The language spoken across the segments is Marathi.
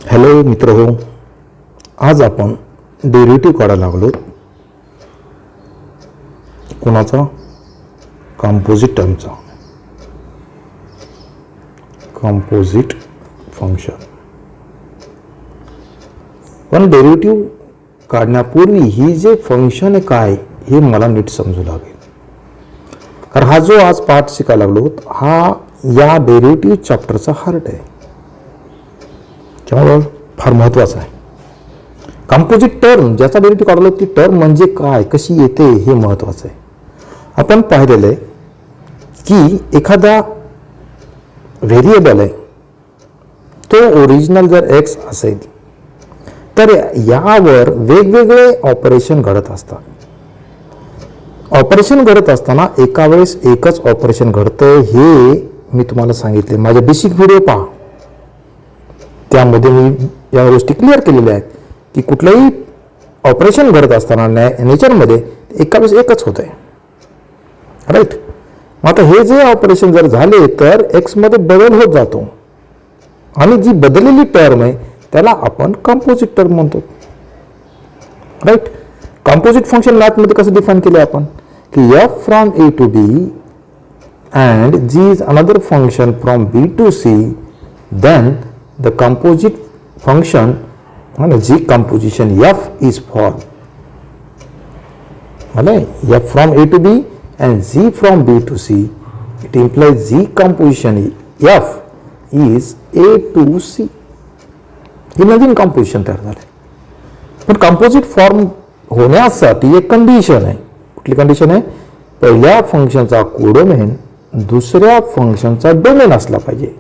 हॅलो मित्रहो, आज आपण डेरिव्हेटिव्ह काढायला लागलो. कोणाचा? कंपोजिट टर्मचा, कंपोजिट फंक्शन. पण डेरिव्हेटिव्ह काढण्यापूर्वी ही जे फंक्शन आहे काय हे मला नीट समजू लागेल. कारण हा जो आज पाठ शिकायला लागलो हा या डेरिव्हेटिव्ह चॅप्टरचा हार्ट आहे, त्यामुळे फार महत्त्वाचं आहे. कंपोजिट टर्म ज्याचा डेरिव्हेटिव्ह काढलो ती टर्म म्हणजे काय, कशी येते हे महत्त्वाचं आहे. आपण पाहिलेलं आहे की एखादा व्हेरिएबल आहे तो ओरिजिनल जर एक्स असेल तर यावर वेगवेगळे ऑपरेशन घडत असतात. ऑपरेशन घडत असताना एका वेळेस एकच ऑपरेशन घडतं हे मी तुम्हाला सांगितले. माझे बेसिक व्हिडिओ पहा, त्यामध्ये मी या गोष्टी क्लिअर केलेल्या आहेत की कुठलंही ऑपरेशन घडत असताना नेचरमध्ये एका वेळेस एकच होत आहे. राईट. मग आता हे जे ऑपरेशन जर झाले तर एक्समध्ये बदल होत जातो आणि जी बदललेली टर्म आहे त्याला आपण कंपोजिट टर्म म्हणतो. राईट. कंपोजिट फंक्शन मॅथमध्ये कसं डिफाईन केलं आपण की f from A to B and g is another function from B to C, then the composite function आणि g composition f is for f from A to B and z from b to c, it implies z composition f is a to c. He Naveen composition तयार झाले. पण कंपोजिट फॉर्म होण्यासाठी एक कंडिशन आहे. कुठली कंडिशन आहे? पहिल्या फंक्शनचा कोडोमेन दुसऱ्या फंक्शनचा डोमेन असला पाहिजे,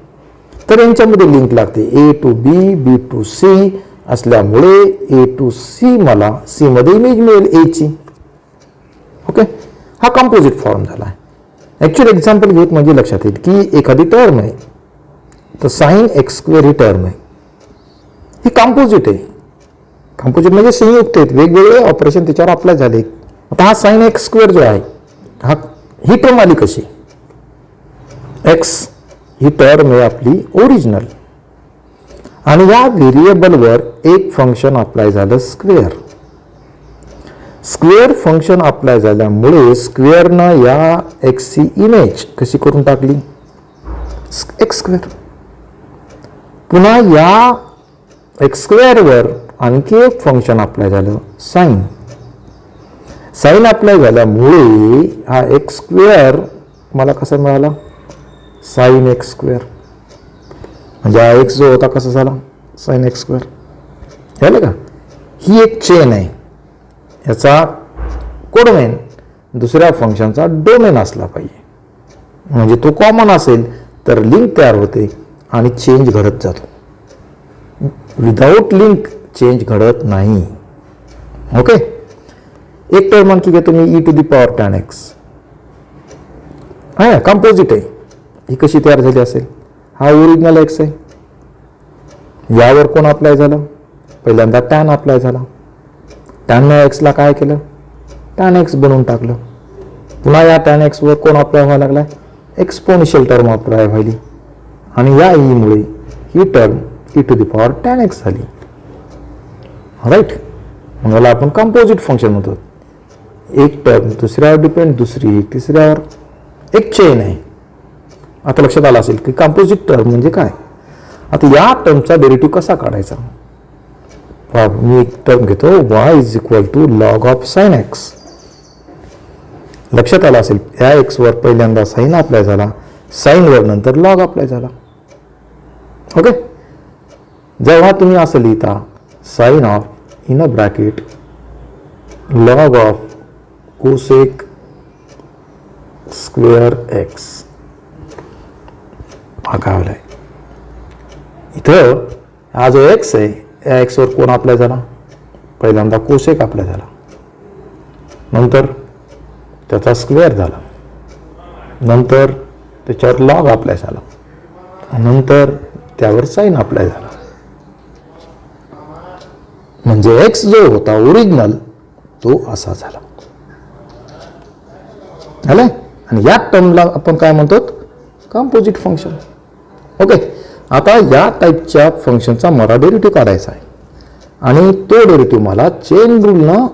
तर यांच्यामध्ये लिंक लागते. A to B, B to C असल्यामुळे ए टू सी मला सी मध्ये इमेज मिळेल ए ची. ओके, हा कंपोजिट फॉर्म झाला आहे. ॲक्च्युअल एक्झाम्पल घेत म्हणजे लक्षात येईल की एखादी टर्म आहे तर साइन एक्स स्क्वेअर ही टर्म आहे, ही कंपोजिट आहे. कंपोजिट म्हणजे संयुक्त आहेत, वेगवेगळे ऑपरेशन त्याच्यावर अप्लाय झाले. आता हा साइन एक्स स्क्वेअर जो आहे हा ही टर्म आली कशी? एक्स ही टर्म आहे आपली ओरिजिनल आणि या व्हेरिएबलवर एक फंक्शन अप्लाय झालं स्क्वेअर. स्क्वेअर फंक्शन अप्लाय झाल्यामुळे स्क्वेअरनं या एक्सची इमेज कशी करून टाकली? X square. पुन्हा या एक्स स्क्वेअरवर आणखी एक फंक्शन अप्लाय झालं साइन. साइन अप्लाय झाल्यामुळे हा एक्स स्क्वेअर मला कसा मिळाला? Sine x square. म्हणजे हा एक्स जो होता कसा झाला? Sine x square. झालं का? ही एक चेन आहे. याचा कोडोमेन दुसऱ्या फंक्शनचा डोमेन असला पाहिजे, म्हणजे तो कॉमन असेल तर लिंक तयार होते आणि चेंज घडत जातो. विदाऊट लिंक चेंज घडत नाही. ओके. एक टर्म आणखी घेतो मी, e to the power tan x. हा कंपोजिट आहे. ही कशी तयार झाली असेल? हा ओरिजिनल एक्स आहे, यावर कोण अप्लाय झालं? पहिल्यांदा टॅन अप्लाय झाला. टॅन एक्सला काय केलं? टॅन एक्स बनवून टाकलं. पुन्हा या टॅन एक्सवर कोण अप्लाय व्हायला लागला? एक्सपोनेन्शियल टर्म अप्लाय व्हायली आणि या ईमुळे ही term e to the power tan x झाली. राईट. मग याला आपण कंपोजिट फंक्शन म्हणतो. एक टर्म दुसऱ्यावर डिपेंड, दुसरी तिसऱ्यावर, एक चेन आहे. आता लक्षात आलं असेल की कंपोजिट टर्म म्हणजे काय. आता या टर्मचा डेरिव्हेटिव्ह कसा काढायचा? मी एक टर्म घेतो, y is equal to log of sine x. लक्षात आलं असेल या एक्सवर पहिल्यांदा साइन अप्लाय झाला, साइनवर नंतर लॉग अप्लाय झाला. ओके. जेव्हा तुम्ही असं लिहिता sine of in a bracket log of cosec square x, हा काय आलाय इथं? हा जो एक्स आहे या एक्सवर कोण अप्लाय झाला? पहिल्यांदा कोसेक अप्लाय झाला, नंतर त्याचा स्क्वेअर झाला, नंतर त्याच्यावर लॉग अप्लाय झाला, नंतर त्यावर साइन अप्लाय झाला. म्हणजे एक्स जो होता ओरिजिनल तो असा झाला. आणि या टर्मला आपण काय म्हणतो? Composite function. ओके. आता या टाईपच्या फंक्शनचा मला डेरिव्हेटिव्ह काढायचा आहे आणि तो डेरिव्हेटिव्ह मला चेन रूलनं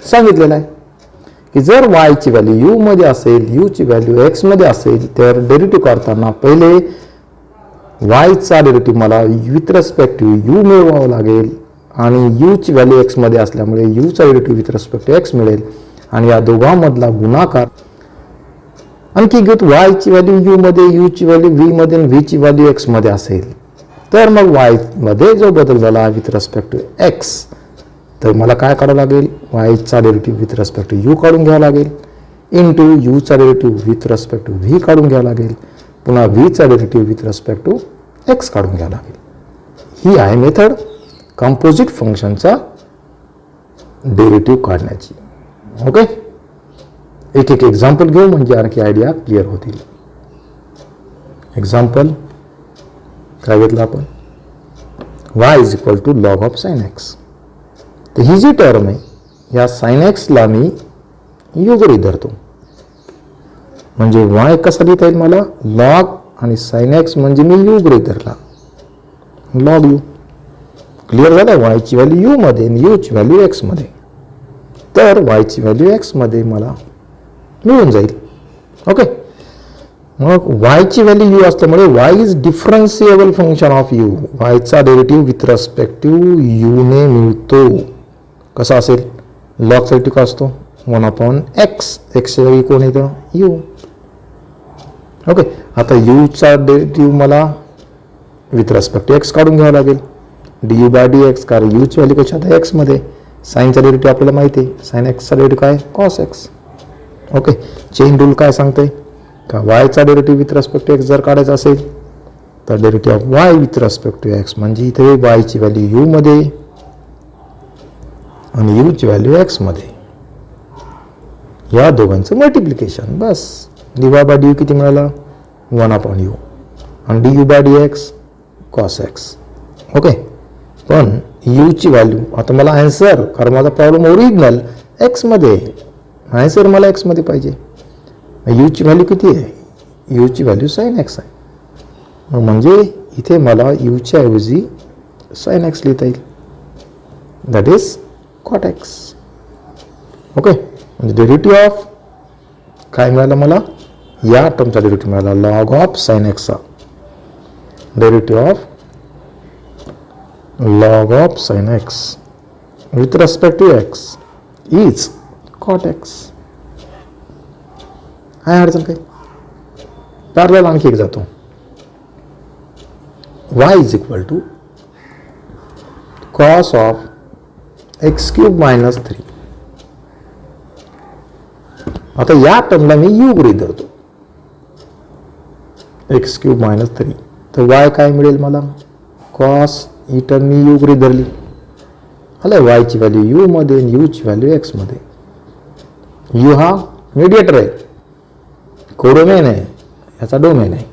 सांगितलेला आहे की जर y ची व्हॅल्यू u मध्ये असेल, u ची व्हॅल्यू x मध्ये असेल, तर डेरिव्हेटिव्ह काढताना पहिले y चा डेरिव्हेटिव्ह मला विथ रिस्पेक्ट टू u मिळवावा लागेल आणि u ची व्हॅल्यू x मध्ये असल्यामुळे u चा derivative with respect to x मिळेल आणि या दोघांमधला गुणाकार आणखी घेत y ची व्हॅल्यू u मध्ये, u ची व्हॅल्यू v मध्ये आणि v ची व्हॅल्यू x मध्ये असेल तर मग y मध्ये जो बदल झाला विथ रिस्पेक्ट टू x तर मला काय काढावं लागेल, y चा derivative with respect to u काढून घ्यावा लागेल इंटू u चा derivative with respect to v काढून घ्यावा लागेल, पुन्हा v चा derivative with respect to x काढून घ्यावा लागेल. ही आहे मेथड कंपोजिट फंक्शनचा डेरिव्हेटिव्ह काढण्याची. ओके, एक एक एक्झाम्पल घेऊ म्हणजे आणखी आयडिया क्लिअर होतील. एक्झाम्पल काय घेतलं आपण, y is equal to log of sine x. तर ही जी टर्म आहे या साइन एक्सला मी यू गृहीत धरतो म्हणजे y कसा लिहिता येईल मला, लॉग आणि साइन एक्स म्हणजे मी यू गृहीत धरला, लॉग यू. क्लिअर झालं, y ची व्हॅल्यू u मध्ये आणि u ची व्हॅल्यू x मध्ये, तर y ची व्हॅल्यू x मध्ये मला मिळून जाईल. ओके, मग y ची व्हॅल्यू u असल्यामुळे y is differentiable function of u. y चा derivative with respect to u ने मिळतो. कसा असेल, लॉग चा डेरिव्हेटिव्ह असतो 1/x, x च्या जागी कोण येतं u. ओके, आता u चा डेरिव्हेटिव्ह मला विथ रिस्पेक्ट टू x काढून घ्यावा लागेल du बाय dx, कारण u ची व्हॅल्यू कशी आता x मध्ये, साईनचा डेरिव्हेटिव्ह आपल्याला माहिती आहे, साइन x चा डेरिव्हेटिव्ह काय cos x. Okay, chain rule काय सांगते का y चा derivative with respect to x जर काढायचा असेल तर derivative of y with respect to x म्हणजे इथे y ची व्हॅल्यू u मध्ये आणि u ची व्हॅल्यू x मध्ये, या दोघांचं मल्टिप्लिकेशन. बस dy बाय du किती मिळाला 1/u आणि du by dx cos x. Okay, पण u ची व्हॅल्यू आता मला आन्सर, कारण माझा प्रॉब्लेम ओरिजिनल x मध्ये, आन्सर मला x मध्ये पाहिजे. u ची व्हॅल्यू किती आहे, u ची व्हॅल्यू साइन x आहे, म्हणजे इथे मला u च्या ऐवजी साइन x लिहिता येईल, that is cot x. Okay, म्हणजे डेरिव्हेटिव्ह ऑफ काय मिळालं मला, या टर्मचा डेरिव्हेटिव्ह मिळाला लॉग ऑफ साइन x चा derivative of log of sin x with respect to x is cot x. आहे अडचण काही, पॅरलल आणखी एक जातो, y is equal to cos of x cube minus 3. आता या टर्मला मी u गृहीत धरतो, x क्यूब मायनस 3, तर y काय मिळेल मला, cos ही टर्म मी u गृहीत धरली, आलं y ची व्हॅल्यू u मध्ये आणि u ची व्हॅल्यू x मध्ये. u हा मीडिएटर आहे, कोडोमेन आहे, याचा डोमेन आहे.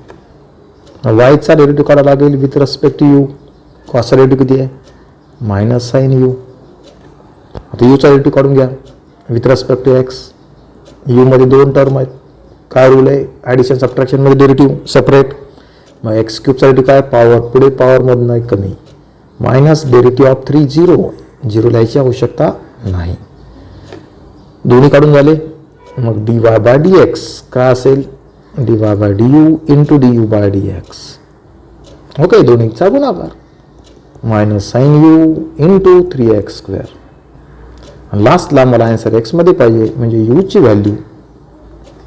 y चा डेरिव्हेटिव्ह काढावा लागेल with respect to u, cos चा डेरिव्हेटिव्ह किती आहे मायनस साइन u. आता u चा डेरिव्हेटिव्ह काढून घ्या with respect to x. u मध्ये दोन टर्म आहेत, काय रूल आहे, ॲडिशन सबट्रॅक्शन मध्ये डेरिव्हेटिव्ह सेपरेट, मग x क्यूबचा डेरिव्हेटिव्ह काय पॉवर, पुढे पॉवरमधनं कमी, मायनस डेरिव्हेटिव्ह ऑफ 3 0, झिरो लिहायची आवश्यकता नाही, दोन्ही काढून झाले. मग dy बाय dx काय असेल, dy by du into du by dx. Okay, दोन्हीचा गुणाकार minus sine u into 3x square. लास्टला मला आन्सर x मध्ये पाहिजे म्हणजे u ची व्हॅल्यू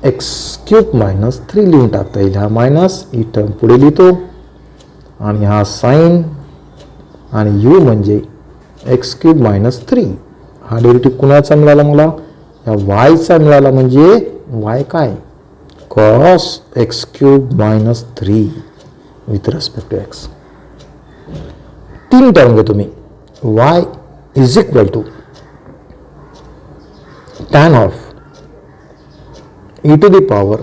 x क्यूब मायनस 3 लिहून टाकता येईल. हा मायनस ही टर्म पुढे लिहितो आणि हा साइन आणि u म्हणजे x क्यूब मायनस 3. हा डेरिव्हेटिव्ह कुणाचा मिळाला मला, या y चा मिळाला, म्हणजे y काय cos x cube minus 3 with respect to x. तीन टर्म घेतो मी, y is equal to tan of e to the power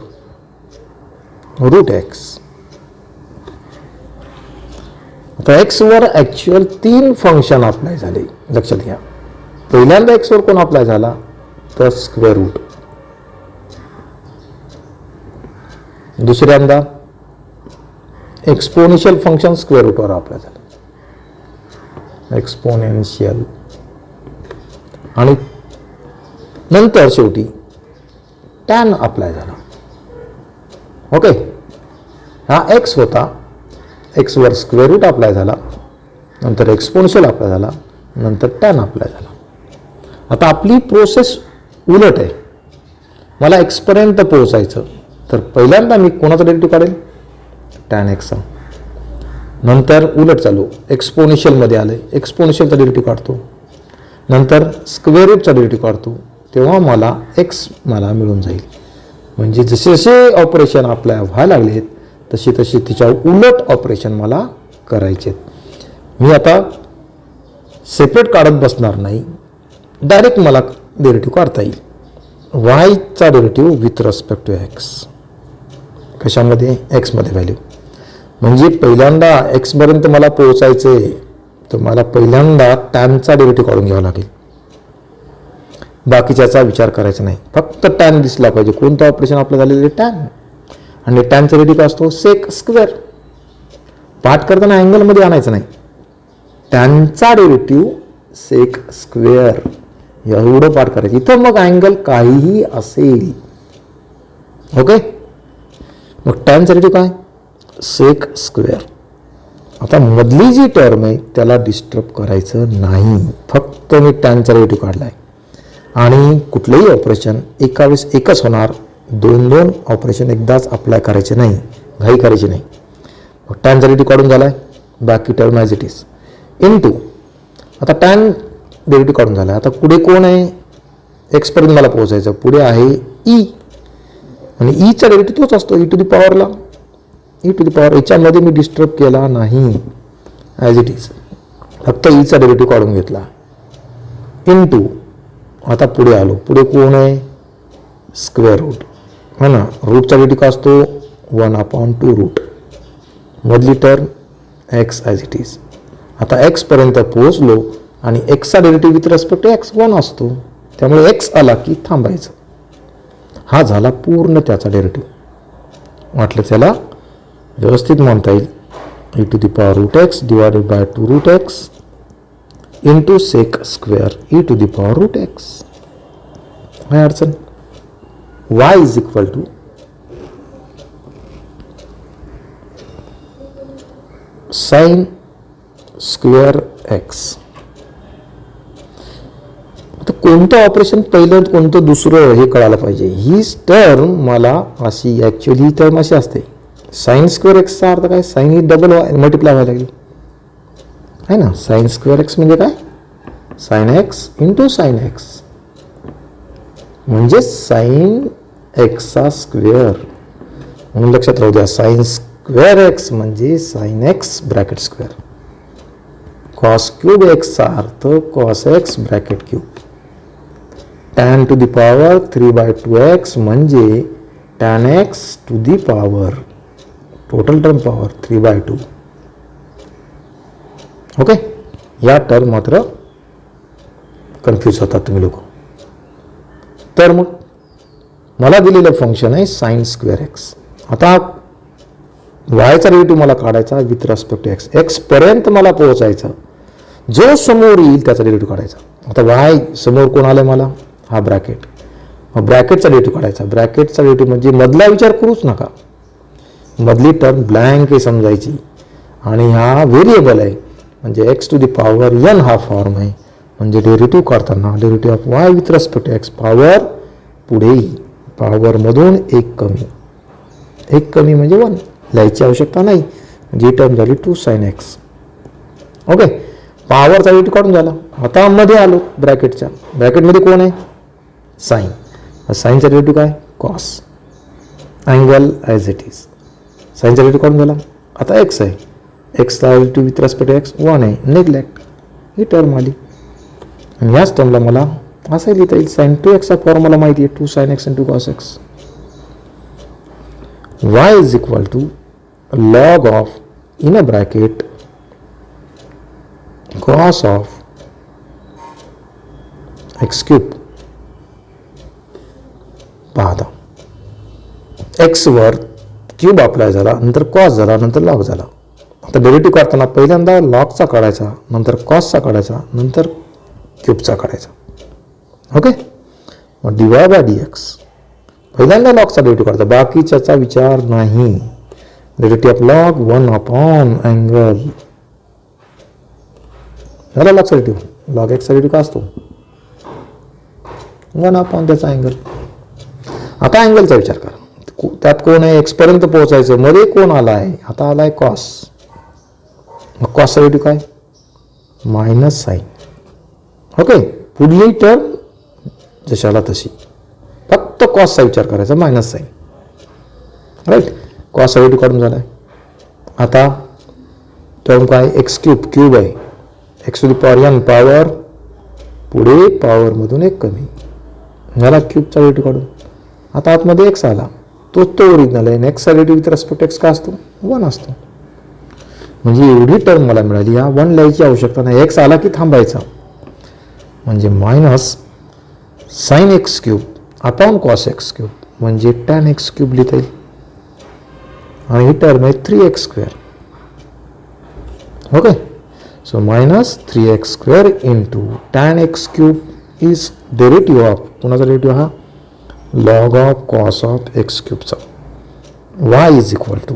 root x. आता x वर ॲक्च्युअल तीन फंक्शन अप्लाय झाले, लक्षात घ्या. पहिल्यांदा x वर कोण अप्लाय झाला तर स्क्वेअर रूट, दुसऱ्यांदा एक्सपोनेन्शियल फंक्शन स्क्वेअर रूटवर अप्लाय झालं, एक्सपोनेन्शियल. आणि नंतर शेवटी टॅन अप्लाय झाला. ओके, हा एक्स होता, एक्सवर स्क्वेअर रूट अप्लाय झाला, नंतर एक्सपोनेन्शियल अप्लाय झाला, नंतर टॅन अप्लाय झाला. आता आपली प्रोसेस उलट आहे. मला एक्सपर्यंत पोहोचायचं, तर पहिल्यांदा मी कोणाचा डेरिव्हेटिव्ह काढेल? टॅन एक्सचा. नंतर उलट चालू, एक्सपोनेन्शियलमध्ये आले, एक्सपोनेन्शियलचा डेरिव्हेटिव्ह काढतो, नंतर स्क्वेअर रूटचा डेरिव्हेटिव्ह काढतो, तेव्हा मला एक्स मला मिळून जाईल. म्हणजे जसे जसे ऑपरेशन अप्लाय व्हायला लागलेत तशी तशी तिच्या उलट ऑपरेशन मला करायचे. मी आता सेपरेट काढत बसणार नाही, डायरेक्ट मला डेरिव्हेटिव्ह काढता येईल. वायचा derivative with respect to x. कशामध्ये? एक्समध्ये व्हॅल्यू. म्हणजे पहिल्यांदा एक्सपर्यंत मला पोहोचायचं आहे, तर मला पहिल्यांदा टॅनचा डेरिव्हेटिव्ह काढून घ्यावा लागेल. बाकीच्याचा विचार करायचा नाही, फक्त टॅन दिसला पाहिजे. कोणतं ऑपरेशन आपलं झालेलं? टॅन. आणि टॅनचा डेरिव्हेटिव्ह असतो सेक स्क्वेअर. पाठ करताना अँगलमध्ये आणायचं नाही, टॅनचा डेरिव्हेटिव्ह सेक स्क्वेअर एवढं पाठ करायचं. इथं मग अँगल काहीही असेल. ओके, मग टॅनचा डेरिव्हेटिव्ह काय? Sec square. आता मधली जी टर्म आहे त्याला डिस्टर्ब करायचं नाही, फक्त मी टॅनचा डेरिव्हेटिव्ह काढला आहे. आणि कुठलंही ऑपरेशन एका वेळेस एकच होणार, दोन दोन ऑपरेशन एकदाच अप्लाय करायचे नाही, घाई करायची नाही. मग टॅनचा डेरिव्हेटिव्ह काढून झाला आहे, बाकी term as it is into. आता टॅन डेरिव्हेटिव्ह काढून झाला आहे. आता पुढे कोण आहे? एक्सपर्यंत मला पोहोचायचं, पुढे आहे ई. आणि ईचा डेरिव्हेटिव्ह तोच असतो, ई टू दी पॉवरला. ई टू दी पॉवर याच्यामध्ये मी डिस्टर्ब केला नाही, ॲज इट इज, फक्त ईचा डेरिव्हेटिव्ह काढून घेतला इनटू. आता पुढे आलो, पुढे कोण आहे? स्क्वेअर रूट, है ना. रूटचा डेरिव्हेटिव्ह काय असतो? 1/2 रूट. मधली term x as it is. आता एक्सपर्यंत पोहोचलो आणि एक्सचा derivative with respect to x 1 असतो, त्यामुळे एक्स आला की थांबायचं. हा झाला पूर्ण त्याचा डेरिव्हेटिव्ह. वाटलं त्याला व्यवस्थित म्हणता येईल, e to the power root x divided by 2 root x into sec square e to the power root x. काय अडचण? Y is equal to sine square x. आता कोणतं ऑपरेशन पहिलं कोणतं दुसरं हे कळायला पाहिजे. ही टर्म मला अशी, ॲक्च्युअली ही टर्म अशी असते, साइन स्क्वेअर एक्सचा अर्थ काय? साइन ही डबल मल्टिप्लाय व्हायला लागली आहे ना. साइन स्क्वेअर एक्स म्हणजे काय? Sine x into sine x, म्हणजे साइन एक्सचा स्क्वेअर. म्हणून लक्षात राहू द्या, साइन स्क्वेअर एक्स म्हणजे sine x bracket square. Cos cube एक्सचा अर्थ cos x bracket cube. Tan to the power 3/2x म्हणजे tan x to the power, total term power 3/2. Okay, या टर्म मात्र कन्फ्यूज होतात तुम्ही लोक. तर मग मला दिलेलं फंक्शन आहे साइन स्क्वेअर एक्स. आता वायचा डेरिव्हेटिव्ह मला काढायचा विथ रिस्पेक्ट टू एक्स. एक्सपर्यंत मला पोहोचायचं, जो समोर येईल त्याचा डेरिव्हेटिव्ह काढायचा. आता वाय समोर कोण आलं मला? हा ब्रॅकेट. मग ब्रॅकेटचा डेरिव्हेटिव्ह काढायचा. ब्रॅकेटचा डेरिव्हेटिव्ह म्हणजे मधला विचार करूच नका, मधली टर्म ब्लँक आहे समजायची. आणि हा व्हेरिएबल आहे, म्हणजे x to the power n हा फॉर्म आहे. म्हणजे डेरिव्हेटिव्ह काढताना derivative of y with respect to x, power पुढे पॉवरमधून एक कमी, एक कमी म्हणजे 1 लिहायची आवश्यकता नाही. जी टर्म झाली 2 साइन एक्स. ओके, पॉवरचा डेरिव्हेटिव्ह काढून झाला. आता मध्ये आलो ब्रॅकेटच्या. ब्रॅकेटमध्ये कोण आहे? साइन. साइनचा डेरिव्हेटिव्ह काय? Cos. Angle as it is. साइनचा डेरिव्हेटिव्ह काढून झाला. आता एक्स आहे, एक्सचा derivative with respect to x 1 आहे, नेग्लेक्ट. ही टर्म आली. आणि याच टर्मला मला असं लिहिता येईल, साइन 2x फॉर्म मला माहिती आहे, 2 sine x into cos x. Y is equal to log of in a bracket cos of x cube. पाहता एक्स वर क्यूब अप्लाय झाला, नंतर कॉस झाला, नंतर लॉग झाला. आता डेरिव्हेटिव्ह काढताना पहिल्यांदा लॉगचा काढायचा, नंतर कॉसचा काढायचा, नंतर क्यूबचा काढायचा. ओके. मग dy बाय dx पहिल्यांदा लॉगचा डेरिव्हेटिव्ह काढता, बाकीच्याचा विचार नाही. Derivative of log 1 upon angle, झाला लॉगचा डेरिव्हेटिव्ह. लॉग एक्सचा डेरिव्हेटिव्ह काय असतो? 1 अपॉन त्याचा अँगल. आता अँगलचा विचार करा. त्यात कोण आहे? एक्स पर्यंत पोहोचायचं, मध्ये कोण आला आहे? आता आला आहे कॉस. मग कॉसचा डेरिव्हेटिव्ह काय? Minus sine. ओके. पुढली टर्म जशाला तशी, फक्त कॉसचा विचार करायचा, मायनस साईन. राईट. कॉसचा डेरिव्हेटिव्ह काढून झाला आहे. आता टर्म काय? एक्स क्यूब, क्यूब आहे. X to the power n, power पुढे पॉवरमधून एक कमी झाला, क्यूबचा डेरिव्हेटिव्ह काढून. आता आतमध्ये एक्स आला, तोच तो ओरिजिनल आहे. एक्सचा डेरिव्हेटिव्ह विथ रिस्पेक्ट एक्स का असतो? 1 असतो. म्हणजे एवढी टर्म मला मिळाली. या 1 लिहायची आवश्यकता नाही. एक्स आला की थांबायचा. म्हणजे minus sine x cube upon cos x cube, म्हणजे टॅन एक्स क्यूब लिहिता येईल. आणि ही टर्म आहे 3x square. Okay. So minus 3x square into tan x cube is derivative of, कोणाचा डेरिव्हेटिव्ह हा? Log of cos of x क्यूबचा. y इज इक्वल टू,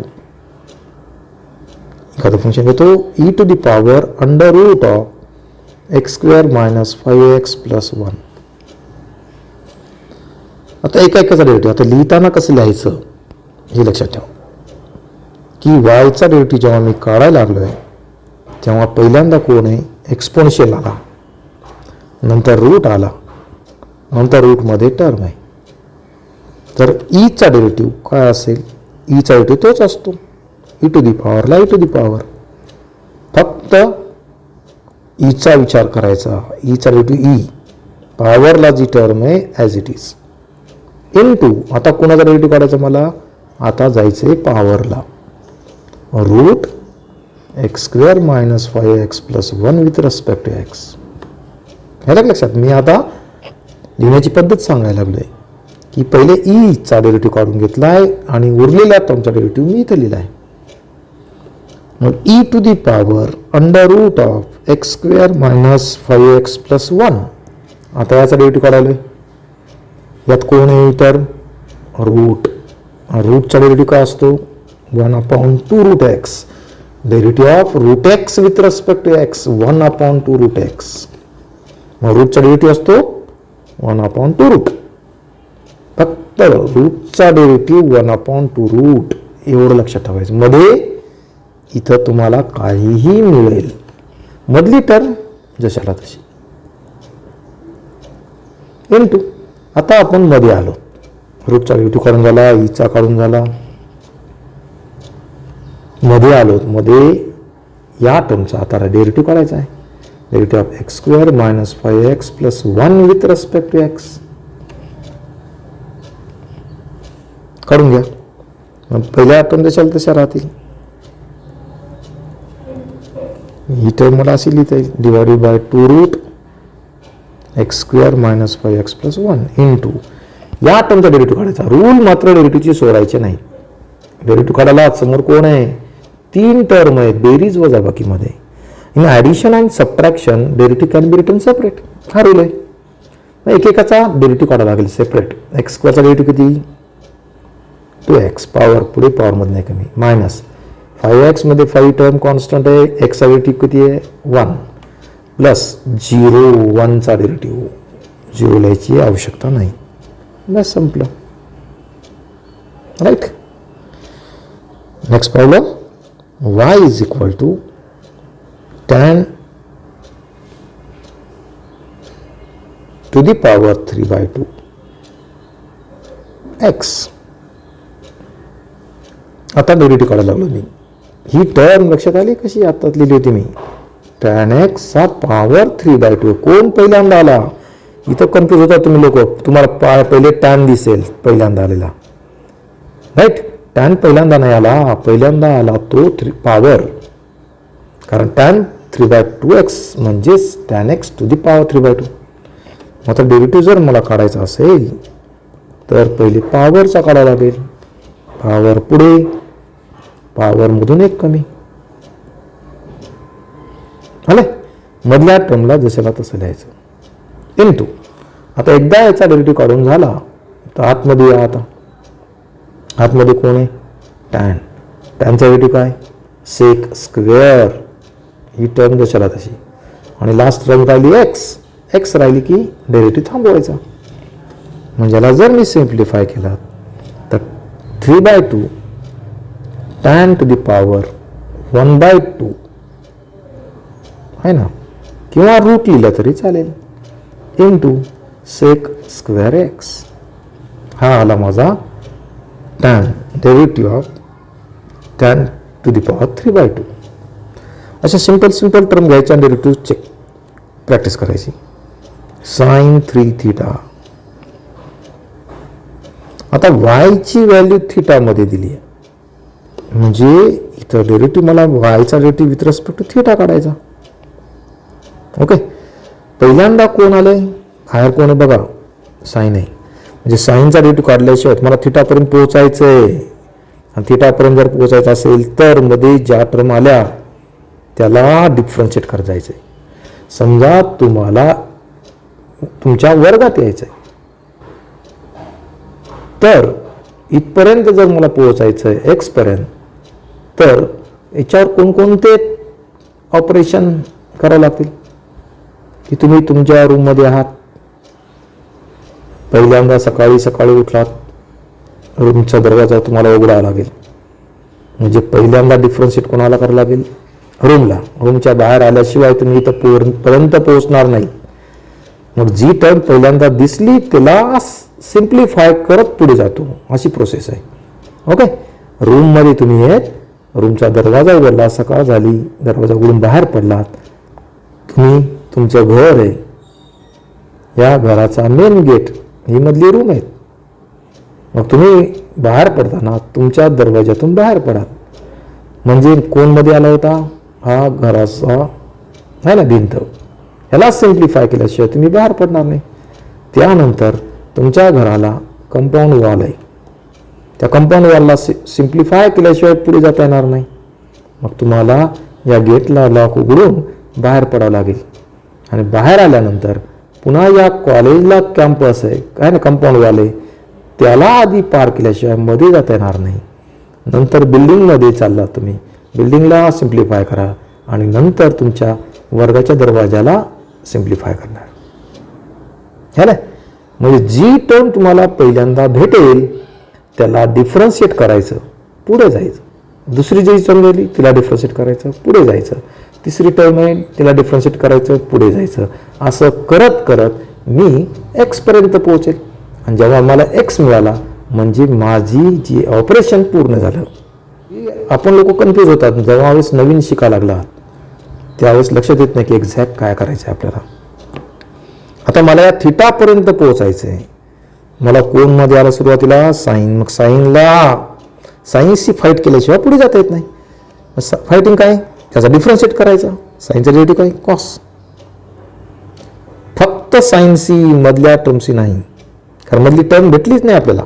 एखादं फंक्शन घेतो, e to the power under root of x square minus 5x plus 1. आता एकाचा डेरिव्हेटिव्ह. आता लिहिताना कसं लिहायचं हे लक्षात ठेवा की वायचा डेरिव्हेटिव्ह जेव्हा मी काढायला लागलो आहे तेव्हा पहिल्यांदा कोण आहे? एक्सपोनेन्शियल आला, नंतर रूट आला, नंतर रूटमध्ये टर्म आहे. तर ईचा डेरिव्हेटिव्ह काय असेल? ईचा डेरिव्हेटिव्ह तोच असतो, ई टू दी पॉवरला ई टू दी पॉवर. फक्त ईचा विचार करायचा. ईचा डेरिव्हेटिव्ह ई, पॉवरला जी टर्म आहे as it is, into, आता कोणाचा डेरिव्हेटिव्ह काढायचा मला? आता जायचं आहे पॉवरला, root x square minus 5x plus 1 with respect to x. ह्याला लक्षात. मी आता लिहिण्याची पद्धत सांगायला लागलो आहे की पहिले ईचा डेरिव्हेटिव्ह काढून घेतला आहे आणि उरलेला टर्मचा डेरिव्हेटिव्ह मी इथे लिहिला आहे. मग e to the power under root of x square minus 5x plus 1. आता याचा डेरिव्हेटिव्ह काढायला. यात कोण आहे? Term route. रूटचा डेरिव्हेटिव्ह काय असतो? 1 upon 2 root x. Derivative of root x with respect to x 1 upon 2 root x. मग रूटचा डेरिव्हेटिव्ह असतो 1 अपॉन 2 रूट. फक्त रूटचा डेरिव्हेटिव्ह 1 अपॉन 2 रूट एवढं लक्षात ठेवायचं. मध्ये इथं तुम्हाला काहीही मिळेल, मधली टर्म जशाला तशी. Into. आता आपण मध्ये आलो. रूटचा डेरिव्हेटिव्ह काढून झाला, ईचा काढून झाला, मध्ये आलो. मध्ये या टर्मचा आता डेरिव्हेटिव्ह काढायचा आहे. Derivative of x square minus 5x plus 1 with respect to x काढून घ्या. मग पहिल्या टर्म जशाला तशा राहतील. ही टर्म मला अशी लिहिता येईल, divided by 2 root x square minus 5x plus 1 into. या टर्मचा डेरिव्हेटिव्ह काढायचा. रूल मात्र डेरिव्हेटिव्हची सोडायचे नाही. डेरिव्हेटिव्ह काढायला समोर कोण आहे? 3 टर्म आहेत, बेरीज वजाबाकीमध्ये. In addition and subtraction derivative can be written separate. हा रूल आहे. मग एकेकाचा डेरिव्हेटिव्ह काढावा लागेल सेपरेट. एक्स स्क्वेअरचा डेरिव्हेटिव्ह किती? 2x, पॉवर पुढे पॉवरमध्ये नाही कमी, मायनस 5x मध्ये 5 टर्म कॉन्स्टंट आहे. एक्सचा डेरिव्हेटिव्ह किती आहे? 1 प्लस 0 1चा डेरिव्हेटिव्ह. 0 लिहायची आवश्यकता नाही. बस संपलं. Right. Next problem. y is equal to tan to the power 3/2 x. आता डेरिव्हेटिव्ह काढायला लागलो मी. ही टर्म लक्षात आली कशी? आत्ताच लिहिली होती मी. tan x चा पॉवर 3/2. कोण पहिल्यांदा आला? इथं कन्फ्यूज होता तुम्ही लोक. तुम्हाला पहिले टॅन दिसेल पहिल्यांदा आलेला. राईट. टॅन पहिल्यांदा नाही आला, पहिल्यांदा आला तो पॉवर. कारण टॅन 3/2x म्हणजेच tan x to the power 3/2. आता डेरिव्हेटिव्ह जर मला काढायचा असेल तर पहिले पॉवरचा काढावा लागेल. पॉवर पुढे, पॉवरमधून एक कमी. आले, मधल्या टर्मला जसंला तसं लिहायचं. इंटू, आता एकदा याचा डेरिव्हेटिव्ह काढून झाला तर आतमध्ये या. आता आतमध्ये कोण आहे? टॅन. टॅनचा डेरिव्हेटिव्ह काय? Sec square. ही टर्म जशाला तशी. आणि लास्ट टर्म राहिली एक्स. एक्स राहिली की डेरिव्हेटिव्ह थांबवायचा. म्हणजे याला जर मी सिम्प्लिफाय केला तर 3/2 टॅन टू दी पॉवर 1/2 आहे ना, किंवा रूट लिहिलं तरी चालेल, इंटू सेक स्क्वेअर एक्स. हा आला माझा tan, derivative of tan to the power 3/2. अशा सिंपल टर्म घ्यायच्या आणि डेरिव्हेटिव्ह चेक प्रॅक्टिस करायची. Sine 3 theta. आता वायची व्हॅल्यू थीटामध्ये दिली आहे, म्हणजे इथं डेरिव्हेटिव्ह मला वायचा derivative with respect to theta काढायचा. ओके, पहिल्यांदा कोण आलंय? बाहेर कोण आहे बघा? साईन आहे. म्हणजे साईनचा डेरिव्हेटिव्ह काढल्याशिवाय तुम्हाला थीटापर्यंत पोहोचायचं आहे. आणि थीटापर्यंत जर पोहोचायचं असेल तर मध्ये ज्या टर्म आल्या त्याला डिफरन्शिएट करत जायचं आहे. समजा तुम्हाला तुमच्या वर्गात यायचं आहे, तर इथपर्यंत जर मला पोहोचायचं आहे एक्सपर्यंत, तर याच्यावर कोणकोणते ऑपरेशन करावं लागतील? की तुम्ही तुमच्या रूममध्ये आहात, पहिल्यांदा सकाळी उठलात, रूमचा दरवाजा तुम्हाला उघडावा लागेल. म्हणजे पहिल्यांदा डिफरन्शिएट कोणाला करावं लागेल? रूमला. रूमच्या बाहेर आल्याशिवाय तुम्ही इथं पर्यंत पोहोचणार नाही. मग जी टर्म पहिल्यांदा दिसली त्याला सिम्प्लिफाय करत पुढे जातो, अशी प्रोसेस आहे. ओके, रूममध्ये तुम्ही आहेत, रूमचा दरवाजा उघडला, सकाळ झाली, दरवाजा उघडून बाहेर पडलात, तुम्ही तुमचं घर आहे, या घराचा मेन गेट ही मधली रूम आहे. मग तुम्ही बाहेर पडताना तुमच्या दरवाजातून बाहेर पडाल, म्हणजे कोण मध्ये आला होता? हा घराचा आहे ना भिंत. ह्याला सिम्प्लिफाय केल्याशिवाय तुम्ही बाहेर पडणार नाही. त्यानंतर तुमच्या घराला कंपाऊंड वॉल आहे, त्या कंपाऊंड वॉलला सिम्प्लिफाय केल्याशिवाय पुढे जाता येणार नाही. मग तुम्हाला या गेटला लॉक उघडून बाहेर पडावं लागेल. आणि बाहेर आल्यानंतर पुन्हा या कॉलेजला कॅम्पस आहे काय ना, कंपाऊंड वॉल आहे, त्याला आधी पार केल्याशिवाय मध्ये जाता येणार नाही. नंतर बिल्डिंगमध्ये चालला तुम्ही, बिल्डिंगला सिम्प्लिफाय करा आणि नंतर तुमच्या वर्गाच्या दरवाजाला सिम्प्लिफाय करणार. ह्याला म्हणजे जी टर्म तुम्हाला पहिल्यांदा भेटेल त्याला डिफरन्शिएट करायचं, पुढे जायचं. दुसरी जी टर्म राहिली तिला डिफरन्शिएट करायचं, पुढे जायचं. तिसरी टर्म आहे तिला डिफरन्शिएट करायचं, पुढे जायचं. असं करत करत मी एक्सपर्यंत पोहोचेल. आणि जेव्हा मला एक्स मिळाला म्हणजे माझी जी ऑपरेशन पूर्ण झालं. आपण लोक कन्फ्यूज होतात जेव्हा वेळेस नवीन शिकायला लागला, त्यावेळेस लक्षात येत नाही की एक्झॅक्ट काय करायचं आहे आपल्याला. आता मला या थीटापर्यंत पोहोचायचं आहे. मला कोणमध्ये आला सुरुवातीला? साईन. मग साईन्सची फाईट केल्याशिवाय पुढे जाता येत नाही. फायटिंग काय? त्याचा डिफरन्शिएट करायचा. साईनचा डेरिव्हेटिव्ह काय? कॉस. फक्त साईनची मधल्या टर्मची नाही, कारण मधली टर्म भेटलीच नाही आपल्याला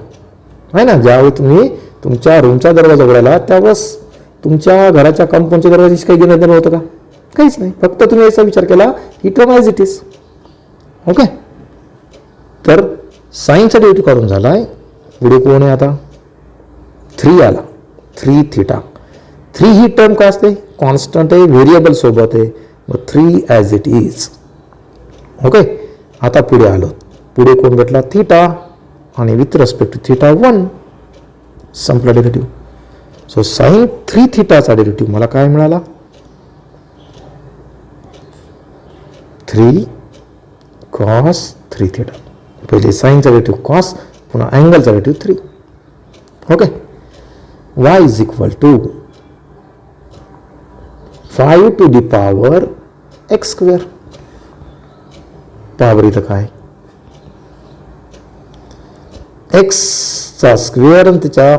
आहे ना. ज्यावेळी तुम्ही तुमच्या रूमचा दरवाजा उघडायला त्यावेळेस तुमच्या घराच्या कंपाऊंडच्या दरवाजाची काही घेणं देणं होतं का? काहीच नाही. फक्त तुम्ही याचा विचार केला ही term as it is. Okay, तर साईनचा डेरिव्हेटिव्ह काढून झाला आहे. पुढे कोण आहे आता? 3 आला. 3 थीटा. 3 ही टर्म काय असते? कॉन्स्टंट आहे, व्हेरिएबल सोबत आहे. मग 3 ॲज इट इज. ओके, आता पुढे आलो. पुढे कोण भेटला? थीटा. आणि विथ रिस्पेक्ट टू थीटा 1 संपला डेरिव्हेटिव्ह. सो साईन 3 थीटाचा डेरिव्हेटिव्ह मला काय मिळाला? 3 कॉस 3 थीटा. पहिले साईनचा डेरिव्हेटिव्ह कॉस, पुन्हा अँगलचा derivative 3. Okay, y is equal to 5 to the power x square. Power इथं काय? एक्सचा स्क्वेअर आणि त्याच्या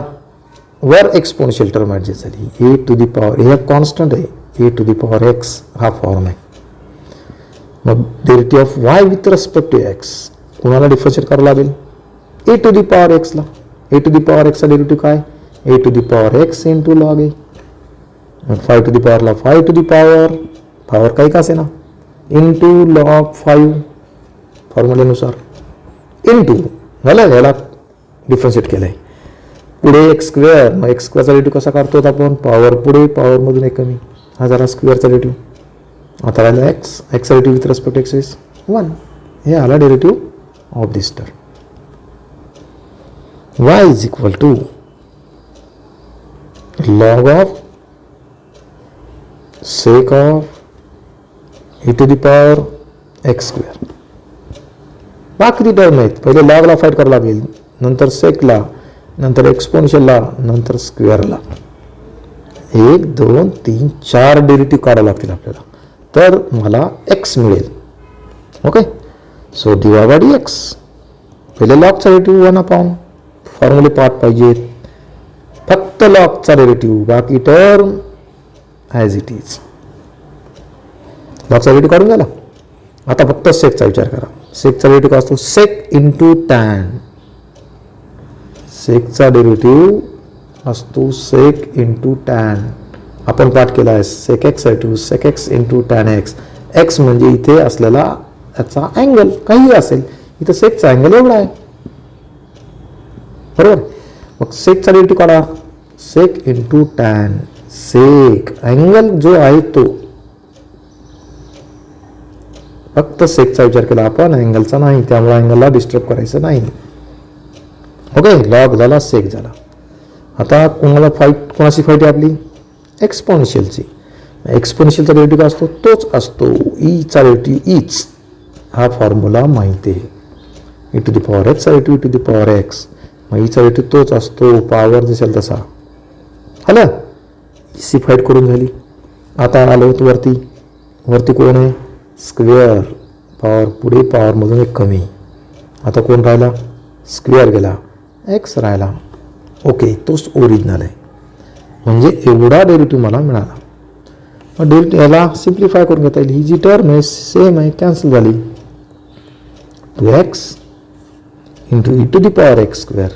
वर एक्सपोनेन्शियल टर्म ॲडजस्ट झाली. ए टू दी पॉवर, हे कॉन्स्टंट आहे, a to the power x हा फॉर्म आहे. मग derivative of y with respect to x कोणाला डिफरन्शिएट करावं लागेल? ए टू दी पॉवर एक्सला. ए टू दी पॉवर एक्सचा डेरिव्हेटिव्ह काय? A to the power x into log a. मग 5 टू द पॉवरला 5 टू द पॉवर काही का असे ना इंटू लॉग 5 फॉर्म्युलेनुसार इंटू झालं. ह्याला डिफरन्शिएट केलं आहे. पुढे एक्स स्क्वेअर. मग एक्स स्क्वेअरचा डेरिव्हेटिव्ह कसा काढतो आपण? पॉवर पुढे पॉवरमधून एक कमी. हा झाला स्क्वेअरचा डेरिव्हेटिव्ह. आता राहिला एक्स. एक्सचा derivative with respect x is 1. हे आला derivative of this term. y is equal to log of sec of e to the power x square. बाकी टर्म आहेत. पहिले लॉगला फाईट करावं लागेल, नंतर सेकला, नंतर एक्सपोनेन्शियलला, नंतर स्क्वेअरला. 1 2 3 4 डेरिव्हेटिव्ह काढावं लागतील आपल्याला, तर मला x मिळेल. ओके. So divide by dx. पहिले लॉगचा डेरिव्हेटिव्ह 1 अपॉन फॉर्म्युले पार्ट पाहिजेत. फक्त लॉगचा डेरिव्हेटिव्ह, बाकी टर्म ॲज इट इज. लॉगचा डेरिव्हेटिव्ह काढून झाला. आता फक्त सेकचा विचार करा. सेकचा डेरिव्हेटिव्ह असतो सेक इंटू टॅन. सेकचा डेरिव्हेटिव्ह असतो सेक इंटू टॅन. आपण पाठ केला आहे sec x derivative sec x into tan x. X म्हणजे इथे असलेला याचा अँगल काही असेल. इथं सेकचा अँगल एवढा आहे, बरोबर. मग सेकचा डेरिव्हेटिव्ह काढा. सेक इंटू टॅन. सेक अँगल जो आहे तो, फक्त सेकचा विचार केला आपण, अँगलचा नाही. त्यामुळे अँगलला डिस्टर्ब करायचं नाही. ओके. लॉग झाला, सेक झाला. आता कोणाची फाईट आहे आपली? एक्सपोनेन्शियलची. एक्सपोनेन्शियलचा डेरिव्हेटिव्ह असतो तोच असतो ईचा डेरिव्हेटिव्ह ईच. हा फॉर्म्युला माहिती आहे. E to the power x derivative e to the power x. मग ईचा डेरिव्हेटिव्ह तोच असतो, पॉवर दिसेल तसा. आलं. सी फाईट करून झाली. आता आलो वरती कोण आहे? स्क्वेअर. पॉवर पुढे पॉवरमधून एक कमी. आता कोण राहिला? स्क्वेअर गेला, एक्स राहिला. ओके. तोच ओरिजिनल आहे. म्हणजे एवढा डेरिव्हेटिव्ह मला मिळाला. मग डेरिव्हेटिव्ह याला सिम्प्लिफाय करून घेता येईल. ही जी टर्म आहे सेम आहे, कॅन्सल झाली. 2x into e to the power x square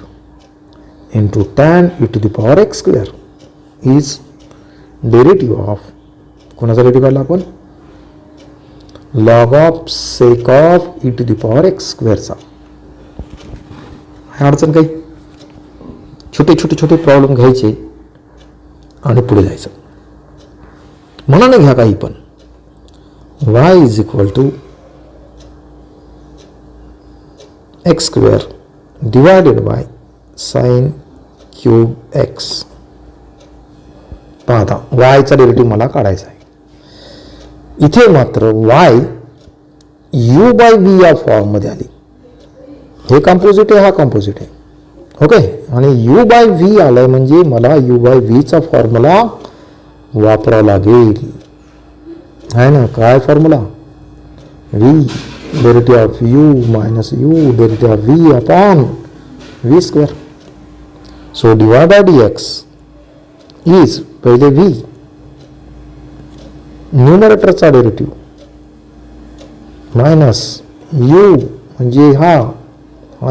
into tan e to the power x square is derivative of कोणाचा डेरिव्हेटिव्ह काढला आपण? Log of sec of e to the power x स्क्वेअरचा. अडचण काही? छोटे प्रॉब्लेम घ्यायचे आणि पुढे जायचं. मनाने घ्या काही पण. y is equal to x square divided by sine cube x. पहा आता वायचा डेरिव्हेटिव्ह मला काढायचा आहे. इथे मात्र y u बाय v या फॉर्ममध्ये आली. हे कॉम्पोजिट आहे, हा कॉम्पोजिट आहे. ओके. आणि u बाय v आलाय म्हणजे मला u बाय v चा फॉर्म्युला वापरावा लागेल. आहे ना? काय formula? v derivative of u minus u derivative of v upon v square. So divide by dx is पहिले v न्यूमरेटरचा डेरिव्हेटिव्ह मायनस u म्हणजे हा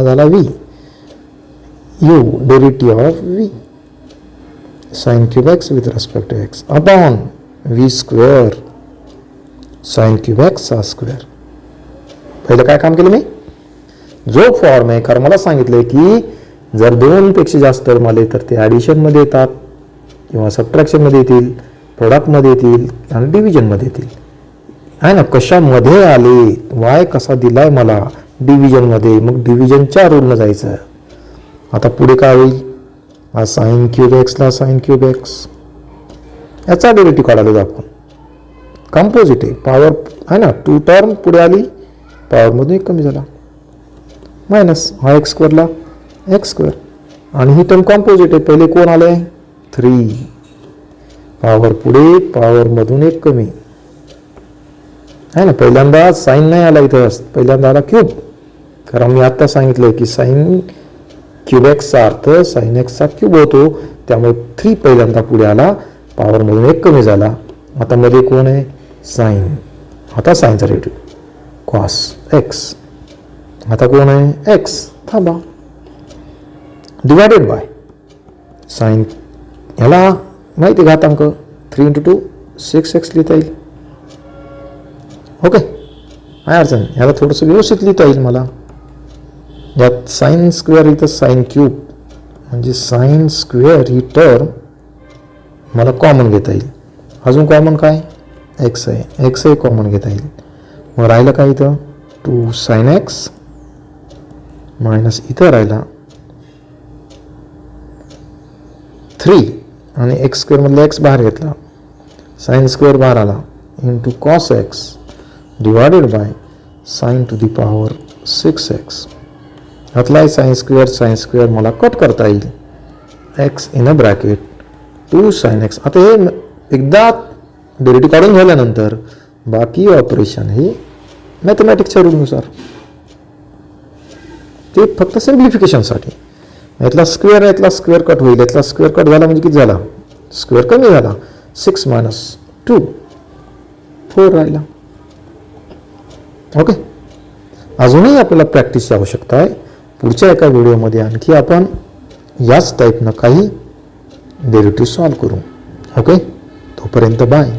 झाला v. u derivative of v sine cube x with respect to x upon v square sine cube x चा स्क्वेअर. पहिलं काय काम केलं मी? जो फॉर्म आहे, कारण मला सांगितलंय की जर 2 पेक्षा जास्त टर्म आले तर ते ॲडिशनमध्ये येतात किंवा सबट्रॅक्शनमध्ये येतील, प्रोडक्टमध्ये येतील आणि डिव्हिजनमध्ये येतील. आहे ना? कशामध्ये आले? वाय कसा दिलाय मला? डिव्हिजनमध्ये. मग डिव्हिजनच्या रूलनं जायचं. आता पुढे काय होईल? हा साइन क्यूब एक्सला साइन क्यूब एक्स याचा डेरिव्हेटिव्ह काढायला आपण. कंपोजिट आहे, पॉवर आहे ना? 2 टर्म पुढे आली, पॉवरमधून एक कमी झाला, मायनस हा एक्स स्क्वेअरला एक्स स्क्वेअर. आणि ही टर्म कंपोजिट आहे. पहिले कोण आले? 3. पॉवर पुढे पॉवरमधून एक कमी. आहे ना? पहिल्यांदा साईन नाही आला इथं, पहिल्यांदा आला क्यूब. कारण मी आत्ता सांगितलं की साईन क्यूब एक्सचा अर्थ साईन एक्सचा क्यूब होतो. त्यामुळे 3 पहिल्यांदा पुढे आला, पॉवरमधून एक कमी झाला. आता मध्ये कोण आहे? साईन. आता साईनचा डेरिव्हेटिव्ह कॉस एक्स. आता कोण आहे? एक्स. थांबा. डिवायडेड बाय साईन ह्याला माहिती आहे घातांक 3 इंटू 2 6x लिहिता येईल. ओके, काय अडचण नाही. ह्याला थोडंसं व्यवस्थित लिहिता येईल मला. यात साईन स्क्वेअर इथं साईन क्यूब म्हणजे साईन स्क्वेअर ही टर्म मला कॉमन घेता येईल. अजून कॉमन काय एक्स आहे, एक्स हे कॉमन घेता येईल. मग राहिलं काय इथं 2 साईन एक्स मायनस इथं राहिला 3 आणि एक्स स्क्वेअरमधला एक्स बाहेर घेतला, साईन स्क्वेअर बाहेर आला into cos x divided by sine to the power 6x. ह्यातला साईन स्क्वेअर मला कट करता येईल. X in a bracket 2 sine x. आता हे एकदा डेरिव्हेटिव्ह काढून झाल्यानंतर बाकी ऑपरेशन हे मॅथमॅटिक्सच्या रूलनुसार, ते फक्त सिम्प्लिफिकेशनसाठी. यातला स्क्वेअर कट होईल. यातला स्क्वेअर कट झाला म्हणजे किती झाला, स्क्वेअर कमी झाला. 6 मायनस 2 4 राहिला. ओके, अजूनही आपल्याला प्रॅक्टिसची आवश्यकता आहे. पुढच्या एका व्हिडिओमध्ये आणखी आपण याच टाईपनं काही डेरिव्हेटिव्ह सॉल्व करू. ओके, तोपर्यंत बाय.